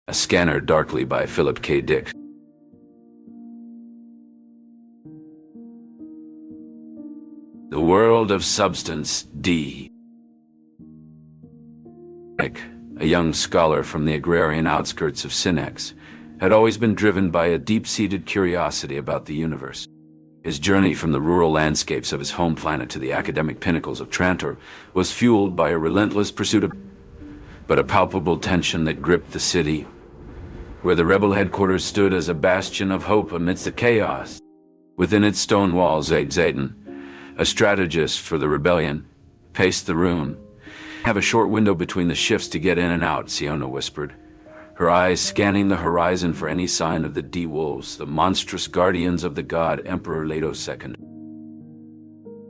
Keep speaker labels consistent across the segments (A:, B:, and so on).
A: A Scanner darkly by Philip K. Dick. The World of Substance, D. Nick, a young scholar from the agrarian outskirts of Sinex, had always been driven by a deep-seated curiosity about the universe. His journey from the rural landscapes of his home planet to the academic pinnacles of Trantor was fueled by a relentless pursuit of but a palpable tension that gripped the city, where the rebel headquarters stood as a bastion of hope amidst the chaos. Within its stone walls, Zayden, a strategist for the rebellion, paced the room. "Have a short window between the shifts to get in and out," Siona whispered, her eyes scanning the horizon for any sign of the D-Wolves, the monstrous guardians of the god Emperor Leto II.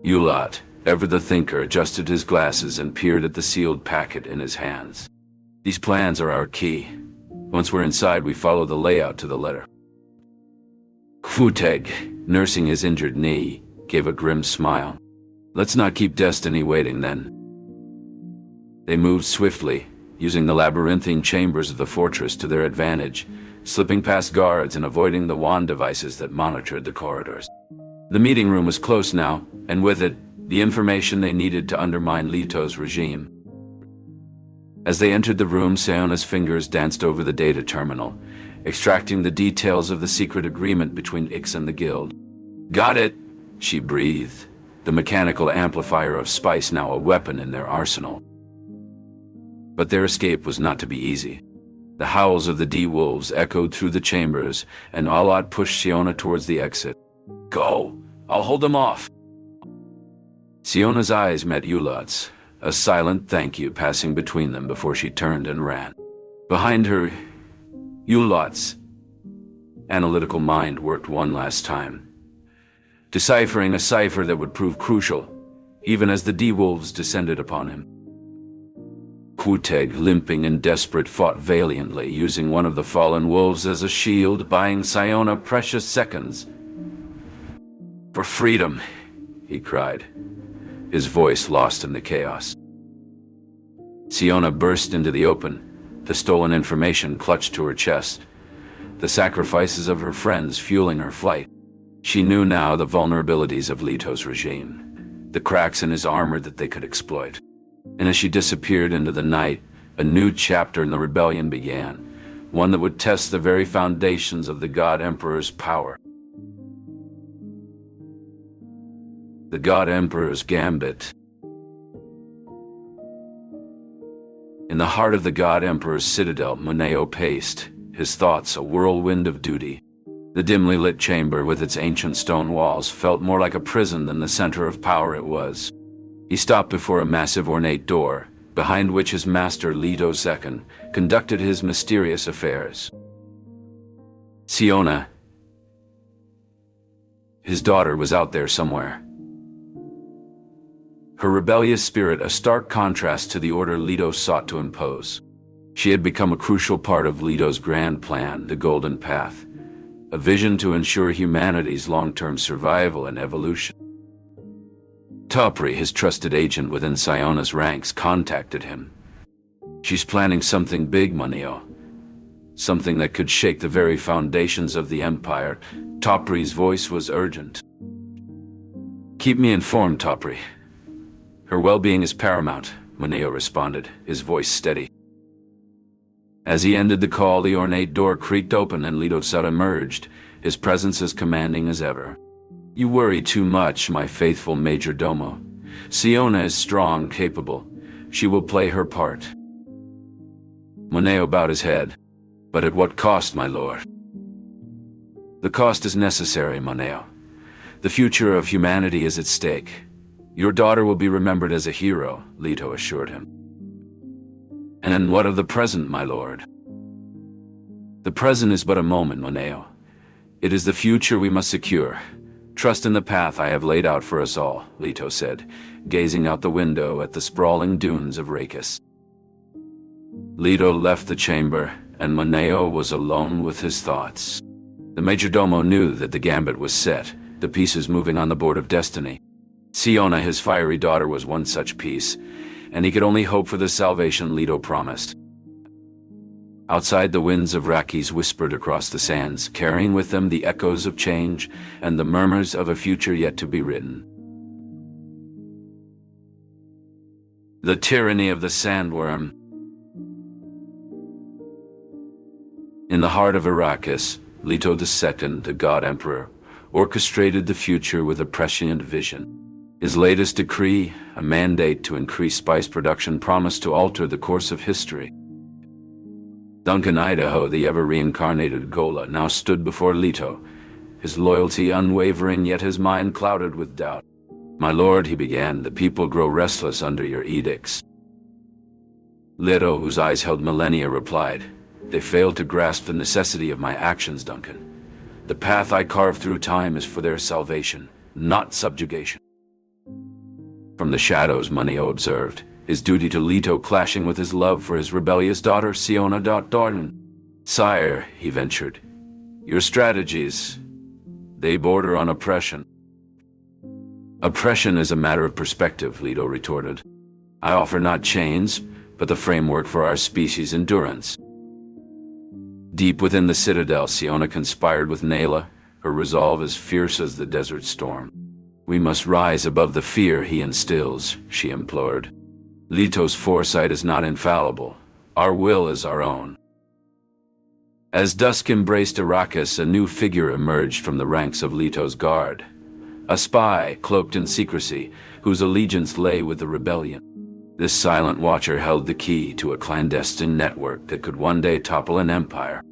A: Ulot, ever the thinker, adjusted his glasses and peered at the sealed packet in his hands. "These plans are our key. Once we're inside, we follow the layout to the letter." Kvuteg, nursing his injured knee, gave a grim smile. "Let's not keep destiny waiting, then." They moved swiftly, using the labyrinthine chambers of the fortress to their advantage, slipping past guards and avoiding the wand devices that monitored the corridors. The meeting room was close now, and with it, the information they needed to undermine Leto's regime. As they entered the room, Siona's fingers danced over the data terminal, extracting the details of the secret agreement between Ix and the Guild. "Got it," she breathed, the mechanical amplifier of spice now a weapon in their arsenal. But their escape was not to be easy. The howls of the D-Wolves echoed through the chambers, and Ulot pushed Siona towards the exit. "Go! I'll hold them off!" Siona's eyes met Ulot's, a silent thank you passing between them before she turned and ran. Behind her, Ulot's analytical mind worked one last time, deciphering a cipher that would prove crucial, even as the D-Wolves descended upon him. Kvuteg, limping and desperate, fought valiantly, using one of the fallen wolves as a shield, buying Siona precious seconds. "For freedom," he cried, his voice lost in the chaos. Siona burst into the open, the stolen information clutched to her chest, the sacrifices of her friends fueling her flight. She knew now the vulnerabilities of Leto's regime, the cracks in his armor that they could exploit. And as she disappeared into the night, a new chapter in the rebellion began, one that would test the very foundations of the God Emperor's power. The God Emperor's Gambit. In the heart of the God Emperor's citadel, Moneo paced, his thoughts a whirlwind of duty. The dimly lit chamber with its ancient stone walls felt more like a prison than the center of power it was. He stopped before a massive ornate door, behind which his master Leto II conducted his mysterious affairs. Siona, his daughter, was out there somewhere. Her rebellious spirit a stark contrast to the order Leto sought to impose. She had become a crucial part of Leto's grand plan, the Golden Path, a vision to ensure humanity's long-term survival and evolution. Topri, his trusted agent within Siona's ranks, contacted him. "She's planning something big, Moneo. Something that could shake the very foundations of the Empire." Topri's voice was urgent. "Keep me informed, Topri. Her well-being is paramount," Moneo responded, his voice steady. As he ended the call, the ornate door creaked open and Leto II emerged, his presence as commanding as ever. "You worry too much, my faithful major domo. Siona is strong, capable. She will play her part." Moneo bowed his head. "But at what cost, my lord?" "The cost is necessary, Moneo. The future of humanity is at stake. Your daughter will be remembered as a hero," Leto assured him. "And what of the present, my lord?" "The present is but a moment, Moneo. It is the future we must secure. Trust in the path I have laid out for us all," Leto said, gazing out the window at the sprawling dunes of Rakis. Leto left the chamber, and Moneo was alone with his thoughts. The majordomo knew that the gambit was set, the pieces moving on the board of destiny. Siona, his fiery daughter, was one such piece, and he could only hope for the salvation Leto promised. Outside, the winds of Rakis whispered across the sands, carrying with them the echoes of change and the murmurs of a future yet to be written. The tyranny of the sandworm. In the heart of Arrakis, Leto II, the God Emperor, orchestrated the future with a prescient vision. His latest decree, a mandate to increase spice production, promised to alter the course of history. Duncan Idaho, the ever-reincarnated Gola, now stood before Leto, his loyalty unwavering, yet his mind clouded with doubt. "My lord," he began, "the people grow restless under your edicts." Leto, whose eyes held millennia, replied, "They fail to grasp the necessity of my actions, Duncan. The path I carve through time is for their salvation, not subjugation." From the shadows, Moneo observed, his duty to Leto clashing with his love for his rebellious daughter, Siona Darden. "Sire," he ventured, "your strategies, they border on oppression." "Oppression is a matter of perspective," Leto retorted. "I offer not chains, but the framework for our species' endurance." Deep within the citadel, Siona conspired with Nayla, her resolve as fierce as the desert storm. "We must rise above the fear he instills," she implored. "Leto's foresight is not infallible. Our will is our own." As dusk embraced Arrakis, a new figure emerged from the ranks of Leto's guard. A spy, cloaked in secrecy, whose allegiance lay with the rebellion. This silent watcher held the key to a clandestine network that could one day topple an empire.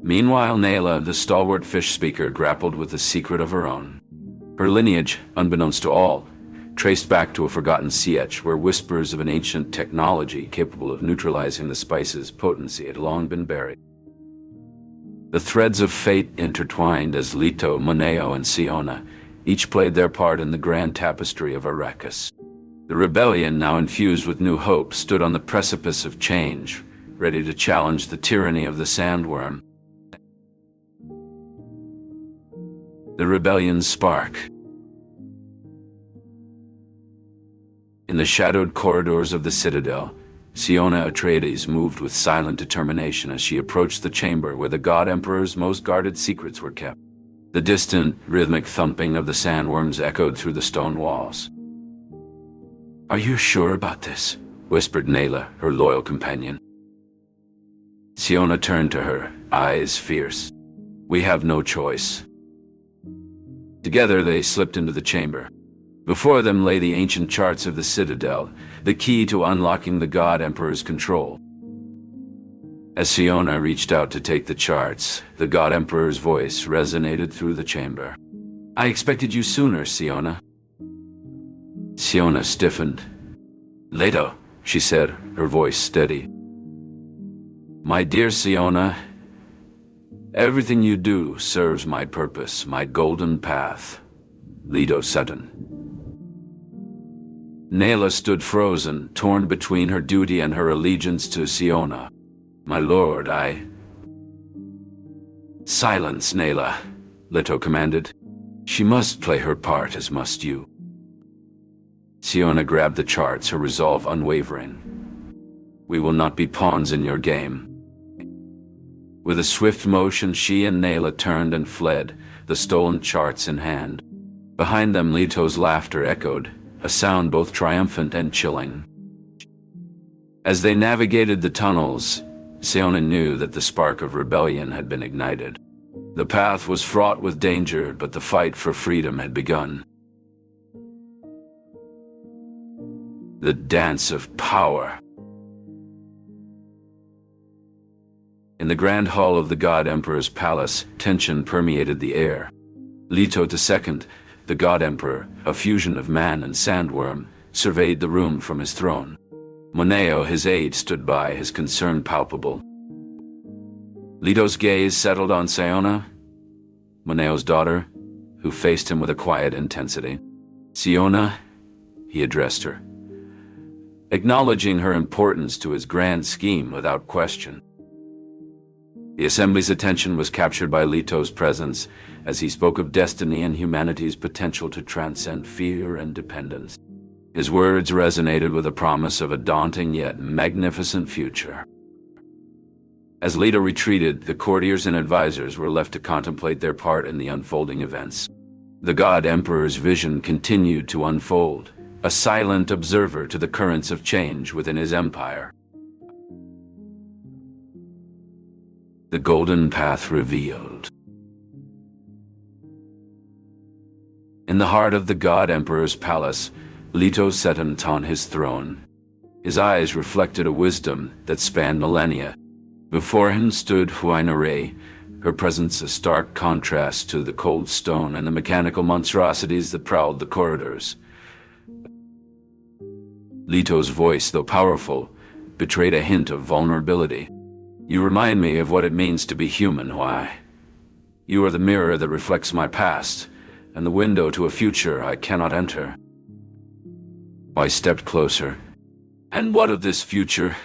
A: Meanwhile, Nayla, the stalwart fish speaker, grappled with a secret of her own. Her lineage, unbeknownst to all, traced back to a forgotten Sietch, where whispers of an ancient technology capable of neutralizing the spice's potency had long been buried. The threads of fate intertwined as Leto, Moneo, and Siona each played their part in the grand tapestry of Arrakis. The rebellion, now infused with new hope, stood on the precipice of change, ready to challenge the tyranny of the sandworm. The rebellion's spark. In the shadowed corridors of the citadel, Siona Atreides moved with silent determination as she approached the chamber where the God Emperor's most guarded secrets were kept. The distant, rhythmic thumping of the sandworms echoed through the stone walls. "Are you sure about this?" whispered Nayla, her loyal companion. Siona turned to her, eyes fierce. "We have no choice." Together they slipped into the chamber. Before them lay the ancient charts of the Citadel, the key to unlocking the God Emperor's control. As Siona reached out to take the charts, the God Emperor's voice resonated through the chamber. "I expected you sooner, Siona." Siona stiffened. "Leto," she said, her voice steady. "My dear Siona, everything you do serves my purpose, my golden path." Leto Sutton. Nayla stood frozen, torn between her duty and her allegiance to Siona. "My lord, I—" "Silence, Nayla," Leto commanded. "She must play her part, as must you." Siona grabbed the charts, her resolve unwavering. "We will not be pawns in your game." With a swift motion, she and Nayla turned and fled, the stolen charts in hand. Behind them, Leto's laughter echoed, a sound both triumphant and chilling. As they navigated the tunnels, Siona knew that the spark of rebellion had been ignited. The path was fraught with danger, but the fight for freedom had begun. The dance of power. In the grand hall of the God Emperor's palace, tension permeated the air. Leto II, the God Emperor, a fusion of man and sandworm, surveyed the room from his throne. Moneo, his aide, stood by, his concern palpable. Leto's gaze settled on Siona, Moneo's daughter, who faced him with a quiet intensity. "Siona," he addressed her, acknowledging her importance to his grand scheme without question. The assembly's attention was captured by Leto's presence as he spoke of destiny and humanity's potential to transcend fear and dependence. His words resonated with a promise of a daunting yet magnificent future. As Leto retreated, the courtiers and advisors were left to contemplate their part in the unfolding events. The God Emperor's vision continued to unfold, a silent observer to the currents of change within his empire. The Golden Path revealed. In the heart of the God Emperor's palace, Leto sat on his throne. His eyes reflected a wisdom that spanned millennia. Before him stood Huayna Rey, her presence a stark contrast to the cold stone and the mechanical monstrosities that prowled the corridors. Leto's voice, though powerful, betrayed a hint of vulnerability. "You remind me of what it means to be human, Huai. You are the mirror that reflects my past, and the window to a future I cannot enter." Huai stepped closer. "And what of this future?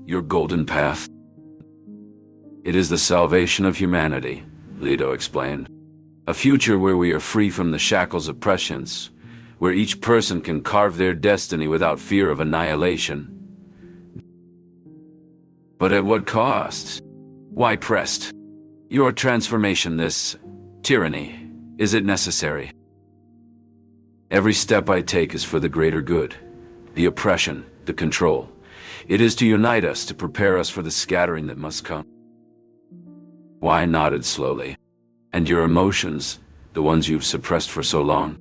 A: Your golden path?" "It is the salvation of humanity," Leto explained. "A future where we are free from the shackles of prescience, where each person can carve their destiny without fear of annihilation." "But at what cost? Why pressed? Your transformation, this tyranny, is it necessary?" "Every step I take is for the greater good, the oppression, the control. It is to unite us, to prepare us for the scattering that must come." Huai nodded slowly. "And your emotions, the ones you've suppressed for so long?"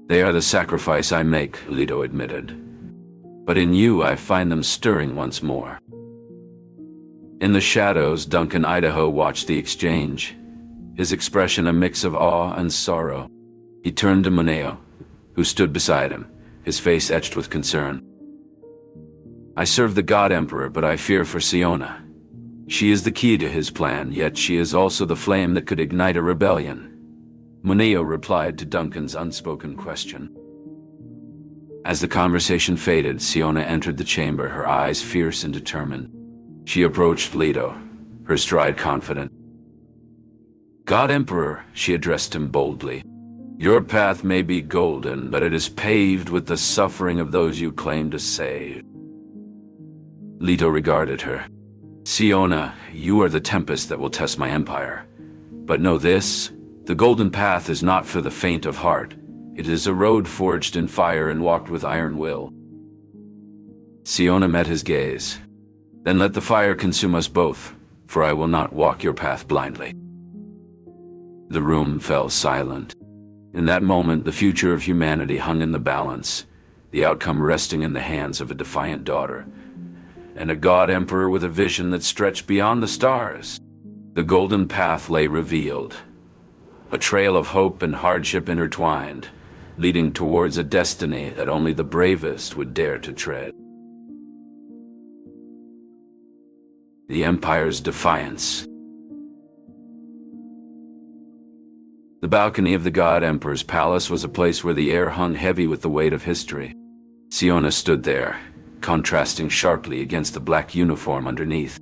A: "They are the sacrifice I make," Leto admitted. "But in you I find them stirring once more." In the shadows, Duncan Idaho watched the exchange, his expression a mix of awe and sorrow. He turned to Moneo, who stood beside him, his face etched with concern. "I serve the God Emperor, but I fear for Siona. She is the key to his plan, yet she is also the flame that could ignite a rebellion." Moneo replied to Duncan's unspoken question. As the conversation faded, Siona entered the chamber, her eyes fierce and determined. She approached Leto, her stride confident. "God Emperor," she addressed him boldly, "your path may be golden, but it is paved with the suffering of those you claim to save." Leto regarded her. "Siona, you are the tempest that will test my empire. But know this, the golden path is not for the faint of heart. It is a road forged in fire and walked with iron will." Siona met his gaze. "Then let the fire consume us both, for I will not walk your path blindly." The room fell silent. In that moment, the future of humanity hung in the balance, the outcome resting in the hands of a defiant daughter, and a God Emperor with a vision that stretched beyond the stars. The golden path lay revealed, a trail of hope and hardship intertwined, leading towards a destiny that only the bravest would dare to tread. The Empire's defiance. The balcony of the God Emperor's palace was a place where the air hung heavy with the weight of history. Siona stood there, contrasting sharply against the black uniform underneath.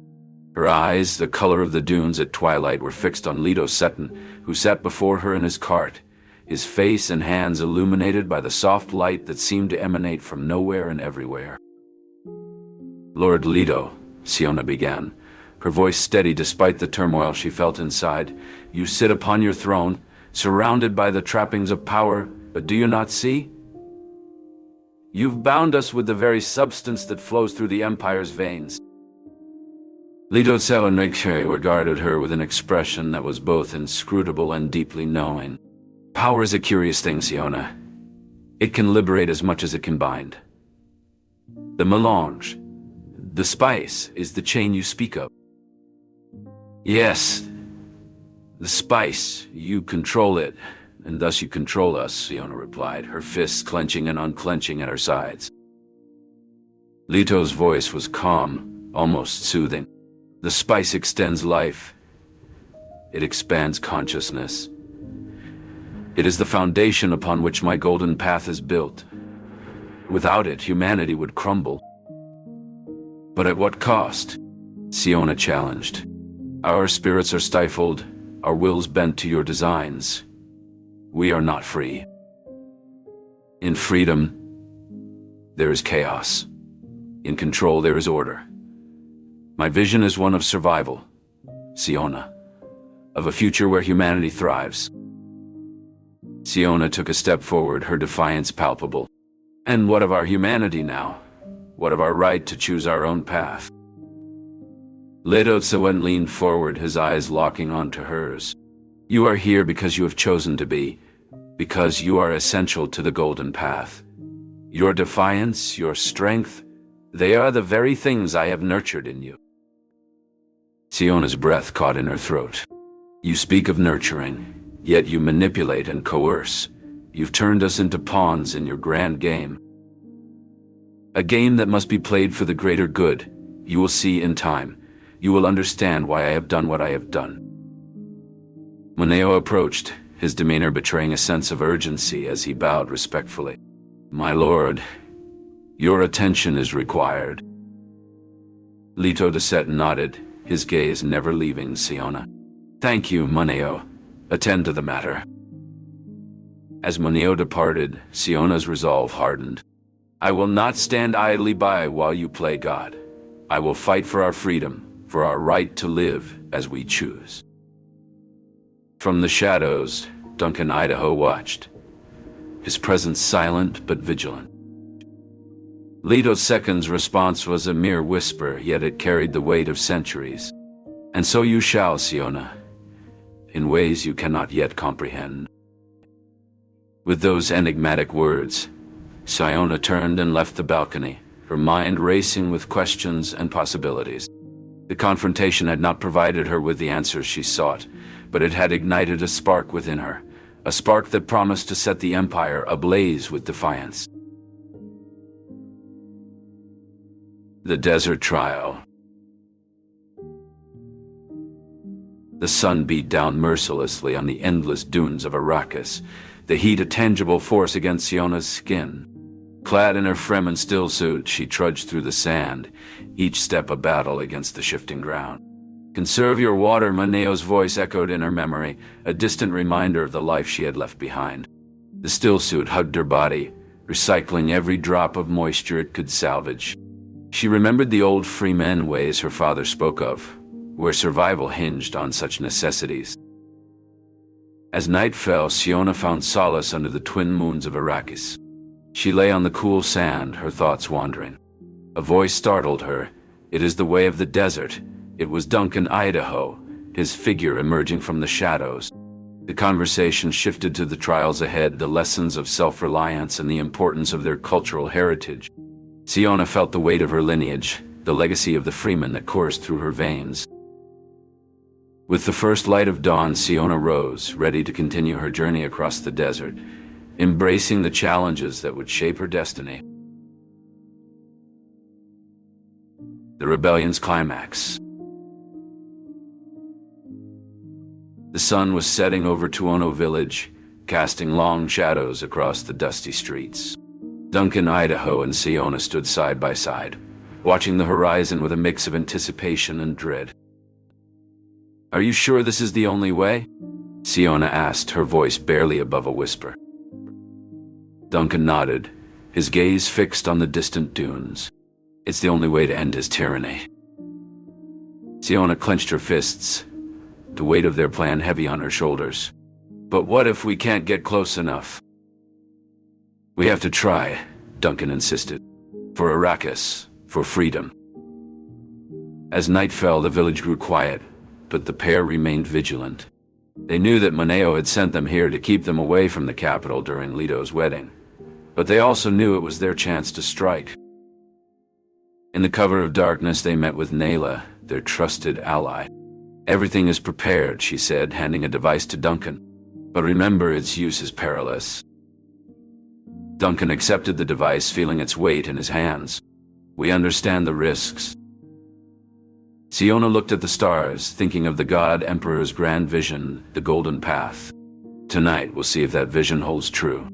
A: Her eyes, the color of the dunes at twilight, were fixed on Leto Seton, who sat before her in his cart, his face and hands illuminated by the soft light that seemed to emanate from nowhere and everywhere. "Lord Leto," Siona began, her voice steady despite the turmoil she felt inside, "you sit upon your throne, surrounded by the trappings of power, but do you not see? You've bound us with the very substance that flows through the Empire's veins." Leto Seton regarded her with an expression that was both inscrutable and deeply knowing. "Power is a curious thing, Siona. It can liberate as much as it can bind. The melange, the spice, is the chain you speak of." "Yes, the spice. You control it, and thus you control us," Siona replied, her fists clenching and unclenching at her sides. Leto's voice was calm, almost soothing. "The spice extends life. It expands consciousness. It is the foundation upon which my golden path is built. Without it, humanity would crumble." "But at what cost?" Siona challenged. "Our spirits are stifled, our wills bent to your designs. We are not free. In freedom, there is chaos. In control, there is order. My vision is one of survival, Siona, of a future where humanity thrives. Siona took a step forward, her defiance palpable. And what of our humanity now? What of our right to choose our own path? Leto leaned forward, his eyes locking onto hers. You are here because you have chosen to be, because you are essential to the golden path. Your defiance, your strength, they are the very things I have nurtured in you. Siona's breath caught in her throat. You speak of nurturing, yet you manipulate and coerce. You've turned us into pawns in your grand game. A game that must be played for the greater good. You will see in time. You will understand why I have done what I have done. Moneo approached, his demeanor betraying a sense of urgency as he bowed respectfully. My lord, your attention is required. Leto Deset nodded, his gaze never leaving Siona. Thank you, Moneo. Attend to the matter. As Moneo departed, Siona's resolve hardened. I will not stand idly by while you play God. I will fight for our freedom, for our right to live as we choose. From the shadows, Duncan Idaho watched, his presence silent but vigilant. Leto II's response was a mere whisper, yet it carried the weight of centuries. And so you shall, Siona, in ways you cannot yet comprehend. With those enigmatic words, Siona turned and left the balcony, her mind racing with questions and possibilities. The confrontation had not provided her with the answers she sought, but it had ignited a spark within her, a spark that promised to set the Empire ablaze with defiance. The Desert Trial. The sun beat down mercilessly on the endless dunes of Arrakis, the heat a tangible force against Siona's skin. Clad in her Fremen stillsuit, she trudged through the sand, each step a battle against the shifting ground. Conserve your water, Moneo's voice echoed in her memory, a distant reminder of the life she had left behind. The stillsuit hugged her body, recycling every drop of moisture it could salvage. She remembered the old Fremen ways her father spoke of, where survival hinged on such necessities. As night fell, Siona found solace under the twin moons of Arrakis. She lay on the cool sand, her thoughts wandering. A voice startled her. It is the way of the desert. It was Duncan Idaho, his figure emerging from the shadows. The conversation shifted to the trials ahead, the lessons of self-reliance and the importance of their cultural heritage. Siona felt the weight of her lineage, the legacy of the Freeman that coursed through her veins. With the first light of dawn, Siona rose, ready to continue her journey across the desert, embracing the challenges that would shape her destiny. The rebellion's climax. The sun was setting over Tuono village, casting long shadows across the dusty streets. Duncan Idaho and Siona stood side by side, watching the horizon with a mix of anticipation and dread. Are you sure this is the only way? Siona asked, her voice barely above a whisper. Duncan nodded, his gaze fixed on the distant dunes. It's the only way to end his tyranny. Siona clenched her fists, the weight of their plan heavy on her shoulders. But what if we can't get close enough? We have to try, Duncan insisted. For Arrakis, for freedom. As night fell, the village grew quiet, but the pair remained vigilant. They knew that Moneo had sent them here to keep them away from the capital during Leto's wedding, but they also knew it was their chance to strike. In the cover of darkness, they met with Nayla, their trusted ally. Everything is prepared, she said, handing a device to Duncan. But remember, its use is perilous. Duncan accepted the device, feeling its weight in his hands. We understand the risks. Siona looked at the stars, thinking of the God Emperor's grand vision, the Golden Path. Tonight, we'll see if that vision holds true.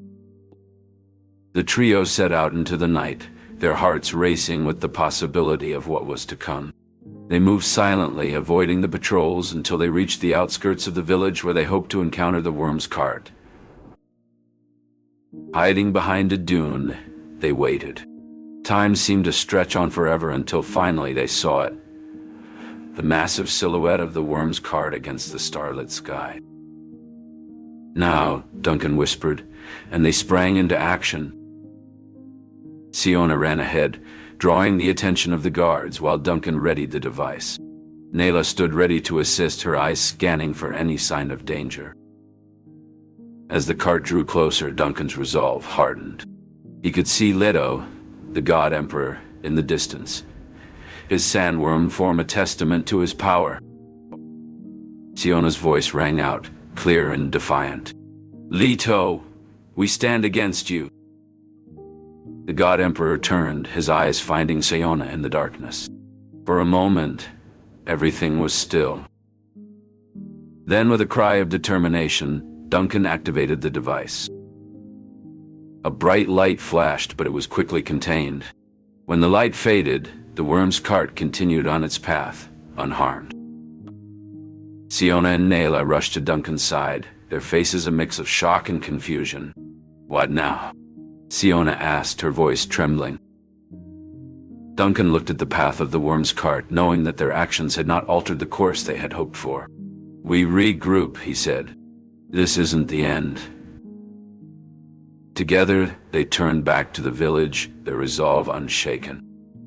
A: The trio set out into the night, their hearts racing with the possibility of what was to come. They moved silently, avoiding the patrols until they reached the outskirts of the village where they hoped to encounter the Worm's cart. Hiding behind a dune, they waited. Time seemed to stretch on forever until finally they saw it. the massive silhouette of the worm's cart against the starlit sky. "Now," Duncan whispered, and they sprang into action. Siona ran ahead, drawing the attention of the guards while Duncan readied the device. Nayla stood ready to assist, her eyes scanning for any sign of danger. As the cart drew closer, Duncan's resolve hardened. He could see Leto, the God Emperor, in the distance, his sandworm form a testament to his power. Siona's voice rang out, clear and defiant. "Leto, we stand against you." The God Emperor turned, his eyes finding Siona in the darkness. For a moment, everything was still. Then, with a cry of determination, Duncan activated the device. A bright light flashed, but it was quickly contained. When the light faded, the worm's cart continued on its path, unharmed. Siona and Nayla rushed to Duncan's side, their faces a mix of shock and confusion. "What now?" Siona asked, her voice trembling. Duncan looked at the path of the worm's cart, knowing that their actions had not altered the course they had hoped for. "We regroup," he said. "This isn't the end." Together, they turned back to the village, their resolve unshaken.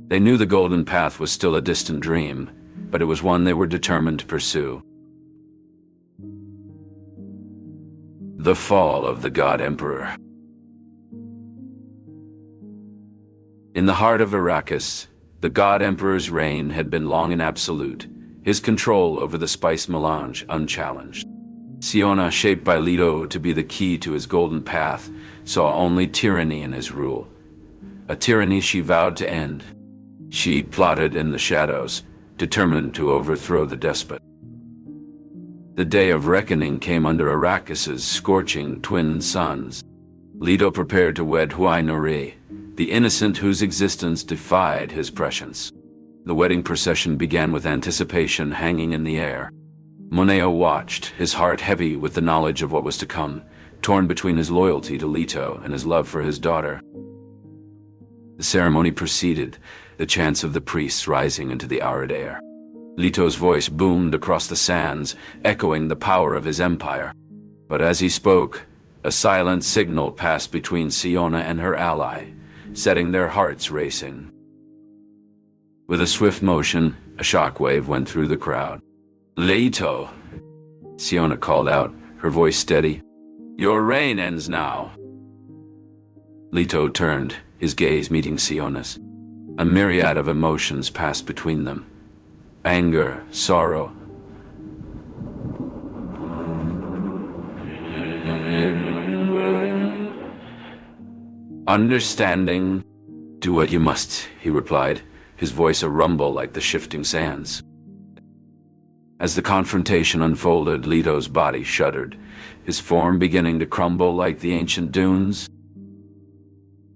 A: They knew the Golden Path was still a distant dream, but it was one they were determined to pursue. The fall of the God Emperor. In the heart of Arrakis, the God Emperor's reign had been long and absolute, his control over the spice melange unchallenged. Siona, shaped by Leto to be the key to his golden path, saw only tyranny in his rule. A tyranny she vowed to end. She plotted in the shadows, determined to overthrow the despot. The day of reckoning came under Arrakis's scorching twin suns. Leto prepared to wed Huai Nori, the innocent whose existence defied his prescience. The wedding procession began with anticipation hanging in the air. Moneo watched, his heart heavy with the knowledge of what was to come, torn between his loyalty to Leto and his love for his daughter. The ceremony proceeded, the chants of the priests rising into the arid air. Leto's voice boomed across the sands, echoing the power of his empire. But as he spoke, a silent signal passed between Siona and her ally, setting their hearts racing. With a swift motion, a shockwave went through the crowd. "Leto," Siona called out, her voice steady. "Your reign ends now." Leto turned, his gaze meeting Siona's. A myriad of emotions passed between them. Anger, sorrow. Understanding. "Do what you must," he replied, his voice a rumble like the shifting sands. As the confrontation unfolded, Leto's body shuddered, his form beginning to crumble like the ancient dunes.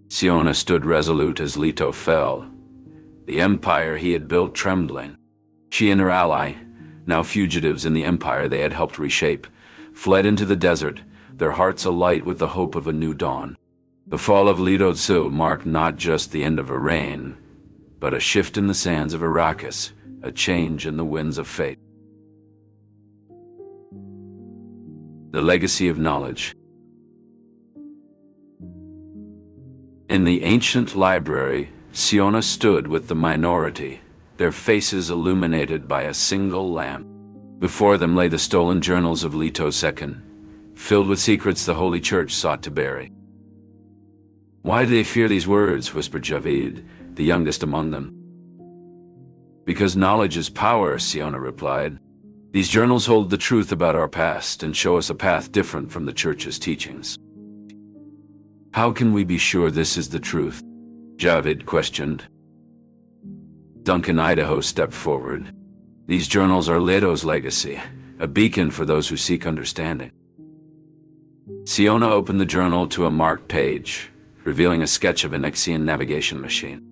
A: Siona stood resolute as Leto fell, the empire he had built trembling. She and her ally, now fugitives in the empire they had helped reshape, fled into the desert, their hearts alight with the hope of a new dawn. The fall of Leto Tsu marked not just the end of a reign, but a shift in the sands of Arrakis, a change in the winds of fate. The legacy of knowledge. In the ancient library, Siona stood with the minority, their faces illuminated by a single lamp. Before them lay the stolen journals of Leto II, filled with secrets the Holy Church sought to bury. "Why do they fear these words?" whispered Javid, the youngest among them. "Because knowledge is power," Siona replied. "These journals hold the truth about our past and show us a path different from the Church's teachings." "How can we be sure this is the truth?" Javid questioned. Duncan Idaho stepped forward. "These journals are Leto's legacy, a beacon for those who seek understanding." Siona opened the journal to a marked page, revealing a sketch of an Ixian navigation machine.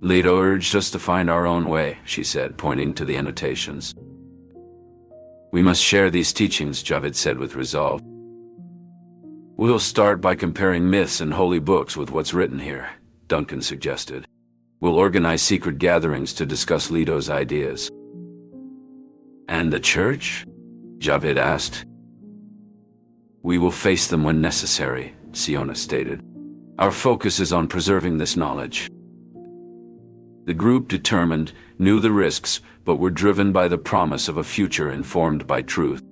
A: "Leto urged us to find our own way," she said, pointing to the annotations. "We must share these teachings," Javid said with resolve. "We'll start by comparing myths and holy books with what's written here," Duncan suggested. "We'll organize secret gatherings to discuss Leto's ideas." And the church? Javid asked. We will face them when necessary, Siona stated. Our focus is on preserving this knowledge. The group, determined, knew the risks, but were driven by the promise of a future informed by truth.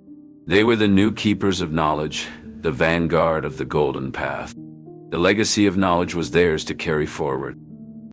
A: They were the new keepers of knowledge, the vanguard of the Golden Path. The legacy of knowledge was theirs to carry forward.